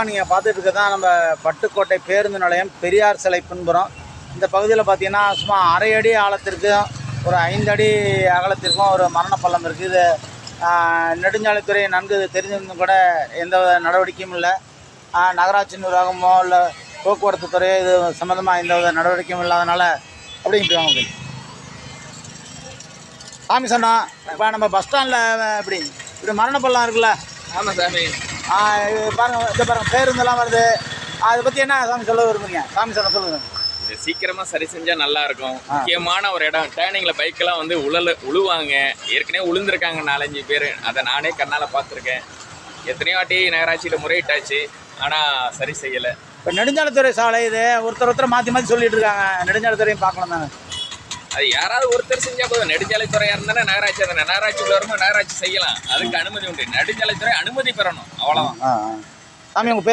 நீங்கள் பார்த்துட்டு இருக்கதான் நம்ம பட்டுக்கோட்டை பேருந்து நிலையம் பெரியார் சிலை பின்புறம். இந்த பகுதியில் பார்த்தீங்கன்னா சும்மா 1/2 அடி ஆழத்திற்கும் ஒரு 5 அடி அகலத்திற்கும் ஒரு மரண பள்ளம் இருக்குது. இது நெடுஞ்சாலைத்துறை நன்கு தெரிஞ்சிருந்தும் கூட எந்த நடவடிக்கையும் இல்லை. நகராட்சி நிர்வாகமோ இல்லை போக்குவரத்து துறையோ இது சம்மந்தமாக எந்த வித நடவடிக்கையும் இல்லாதனால அப்படின்ட்டு வாங்க அப்படி சாமி சொன்னோம். இப்போ நம்ம பஸ் ஸ்டாண்டில் இப்படி மரண பள்ளம் இருக்குல்ல? ஆமாம் சாமி. பாருங்கள், இந்த பாருங்கள் பேருந்தெல்லாம் வருது. அதை பற்றி என்ன சாமி சொல்ல விரும்புங்க? சாமி சொன்ன சொல்லுங்கள். இது சீக்கிரமாக சரி செஞ்சால் நல்லாயிருக்கும். முக்கியமான ஒரு இடம். டேர்னிங்கில் பைக்கெல்லாம் வந்து உழுவாங்க. ஏற்கனவே உளுந்துருக்காங்க 4-5 பேர். அதை நானே கண்ணால் பார்த்துருக்கேன். எத்தனையோ வாட்டி நகராட்சியில் முறையிட்டாச்சு, ஆனால் சரி செய்யலை. இப்போ நெடுஞ்சாலைத்துறை சாலை இது ஒருத்தர் மாற்றி சொல்லிட்டு இருக்காங்க. நெடுஞ்சாலைத்துறையும் பார்க்கலாம் தானே. அது யாராவது ஒருத்தர் செஞ்சால் போதும். நெடுஞ்சாலைத்துறையாக இருந்தானே நகராட்சி தானே. நகராட்சியில் வரும்போது நகராட்சி செய்யலாம். அதுக்கு அனுமதி உண்டு. நெடுஞ்சாலைத்துறை அனுமதி பெறணும், அவ்வளோதான். சாமி உங்கள்